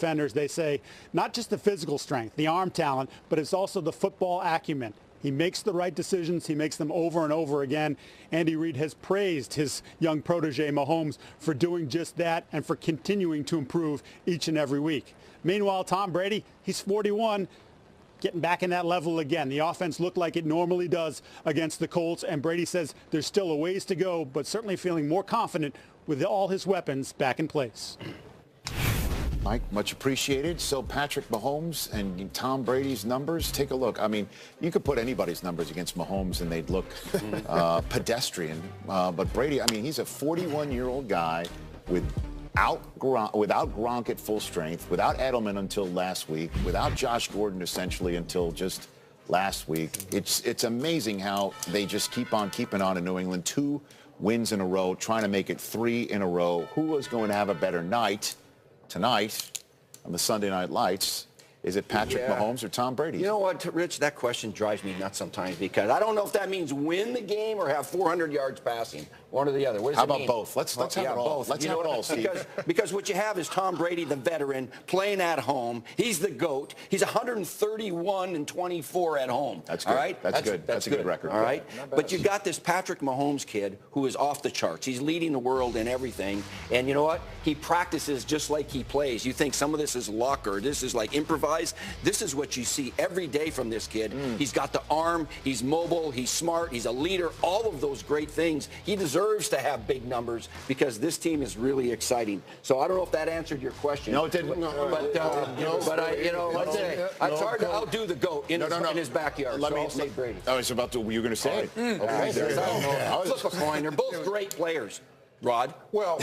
defenders, they say not just the physical strength, the arm talent, but it's also the football acumen. He makes the right decisions. He makes them over and over again. Andy Reid has praised his young protege, Mahomes, for doing just that and for continuing to improve each and every week. Meanwhile, Tom Brady, he's 41, getting back in that level again. The offense looked like it normally does against the Colts, and Brady says there's still a ways to go, but certainly feeling more confident with all his weapons back in place. Mike, much appreciated. So Patrick Mahomes and Tom Brady's numbers, take a look. I mean, you could put anybody's numbers against Mahomes and they'd look pedestrian. But Brady, I mean, he's a 41-year-old guy without Gronk at full strength, without Edelman until last week, without Josh Gordon essentially until just last week. It's amazing how they just keep on keeping on in New England. 2 wins in a row, trying to make it 3 in a row. Who was going to have a better night tonight on the Sunday Night Lights? Is it Patrick Mahomes or Tom Brady? You know what, Rich, that question drives me nuts sometimes because I don't know if that means win the game or have 400 yards passing, one or the other. What does How it about mean? both? Let's have it all. Both. Let's have it all, Steve. Because what you have is Tom Brady, the veteran, playing at home. He's the GOAT. He's 131-24 at home. That's good. All right? That's good. That's a good record. All right? But you got this Patrick Mahomes kid who is off the charts. He's leading the world in everything. And you know what? He practices just like he plays. You think some of this is luck or this is like improvised. This is what you see every day from this kid. He's got the arm. He's mobile. He's smart. He's a leader. All of those great things. He deserves to have big numbers because this team is really exciting. So I don't know if that answered your question. No, it didn't. But it's hard to outdo the GOAT in his backyard. Let me say Brady. I was about to. You were going to say it. Okay, there you go. Flip a coin. They're both great players. Rod. Well,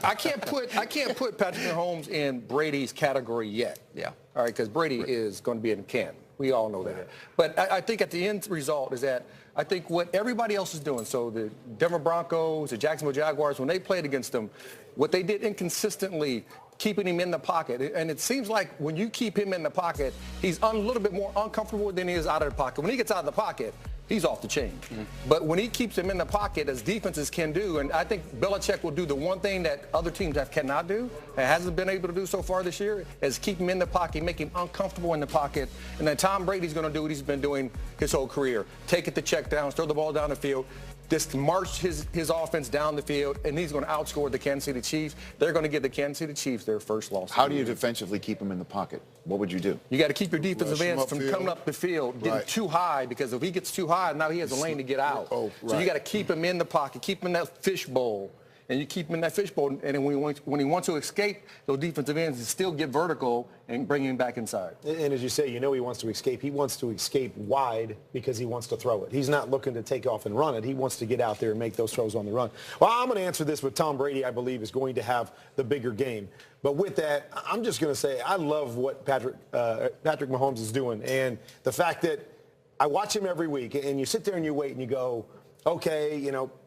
I can't put Patrick Mahomes in Brady's category yet. Yeah. All right, because Brady is going to be in Canton. We all know that. But I think at the end result is that I think what everybody else is doing, so the Denver Broncos, the Jacksonville Jaguars, when they played against them, what they did inconsistently, keeping him in the pocket. And it seems like when you keep him in the pocket, he's a little bit more uncomfortable than he is out of the pocket. When he gets out of the pocket, he's off the chain. But when he keeps him in the pocket, as defenses can do, and I think Belichick will do the one thing that other teams cannot do, and hasn't been able to do so far this year, is keep him in the pocket, make him uncomfortable in the pocket. And then Tom Brady's going to do what he's been doing his whole career. Take it to check downs, throw the ball down the field, just march his offense down the field, and he's going to outscore the Kansas City Chiefs. They're going to give the Kansas City Chiefs their first loss. How do you defensively keep him in the pocket? What would you do? You got to keep your defensive ends from coming up the field, getting too high, because if he gets too high, now he has a lane to get out. So you got to keep him in the pocket, keep him in that fishbowl. And you keep him in that fishbowl, and then when he wants to escape, those defensive ends still get vertical and bring him back inside. And as you say, he wants to escape. He wants to escape wide because he wants to throw it. He's not looking to take off and run it. He wants to get out there and make those throws on the run. Well, I'm going to answer this with Tom Brady, I believe, is going to have the bigger game. But with that, I'm just going to say I love what Patrick Mahomes is doing. And the fact that I watch him every week, and you sit there and you wait and you go, okay,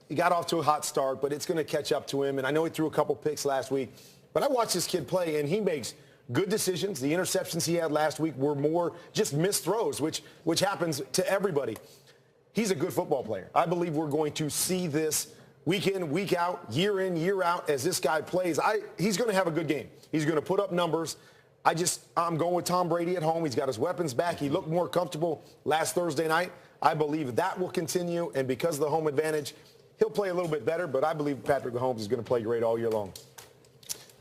he got off to a hot start, but it's going to catch up to him. And I know he threw a couple picks last week. But I watched this kid play, and he makes good decisions. The interceptions he had last week were more just missed throws, which happens to everybody. He's a good football player. I believe we're going to see this week in, week out, year in, year out as this guy plays. He's going to have a good game. He's going to put up numbers. I'm going with Tom Brady at home. He's got his weapons back. He looked more comfortable last Thursday night. I believe that will continue, and because of the home advantage, he'll play a little bit better, but I believe Patrick Mahomes is going to play great all year long.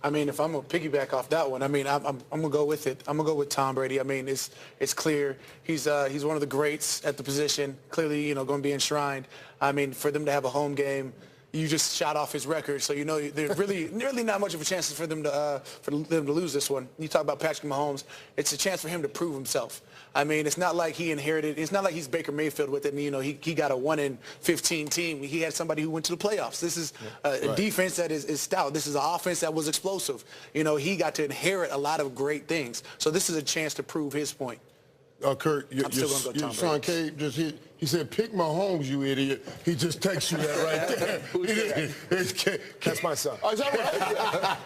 I mean, if I'm going to piggyback off that one, I mean, I'm going to go with it. I'm going to go with Tom Brady. I mean, it's clear he's one of the greats at the position, clearly, going to be enshrined. I mean, for them to have a home game, you just shot off his record, so there's really not much of a chance for them to lose this one. You talk about Patrick Mahomes, it's a chance for him to prove himself. I mean, it's not like he inherited. It's not like he's Baker Mayfield with it. And, he got a 1-in-15 team. He had somebody who went to the playoffs. This is a defense that is stout. This is an offense that was explosive. He got to inherit a lot of great things. So this is a chance to prove his point. Kurt, I'm still going to go Tom Sean K he said, pick Mahomes, you idiot. He just texts you that right there. That's my son. Oh, is that right?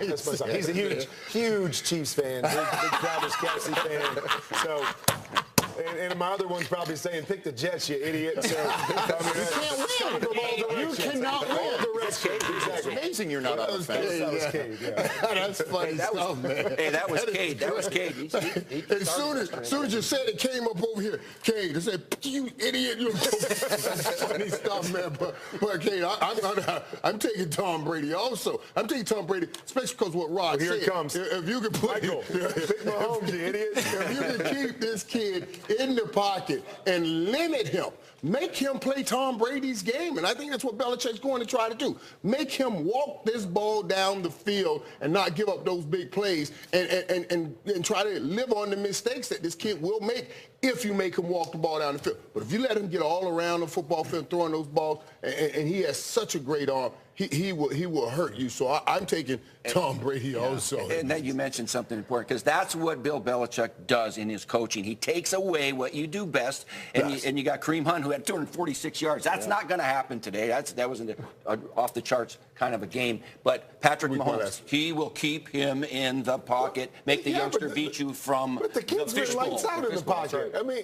That's my son. He's a huge Chiefs fan, big Travis Kelce fan. So, and my other one's probably saying, pick the Jets, you idiot. So, You cannot win. That's amazing you're not on the fence. That was Cade, yeah. That's funny stuff, man. Hey, that was Cade. That was Cade. As soon as you said it came up over here, Cade, I said, you idiot. That's funny stuff, man. But Cade, I'm taking Tom Brady also. I'm taking Tom Brady, especially because what Rod here said. It comes. If you can put pick Mahomes, you idiot. If you can keep this kid in the pocket and limit him, make him play Tom Brady's game. And I think that's what Belichick's going to try to do. Make him walk this ball down the field and not give up those big plays and try to live on the mistakes that this kid will make if you make him walk the ball down the field. But if you let him get all around the football field throwing those balls, and he has such a great arm, he will hurt you. So I'm taking Tom Brady also. And then you mentioned something important, because that's what Bill Belichick does in his coaching. He takes away what you do best, and you got Kareem Hunt, who had 246 yards. That's not going to happen today. That wasn't an off-the-charts kind of a game. But Patrick Mahomes, he will keep him in the pocket, make the youngster beat you from but the kid's fishbowl. lights out in the pocket. I mean.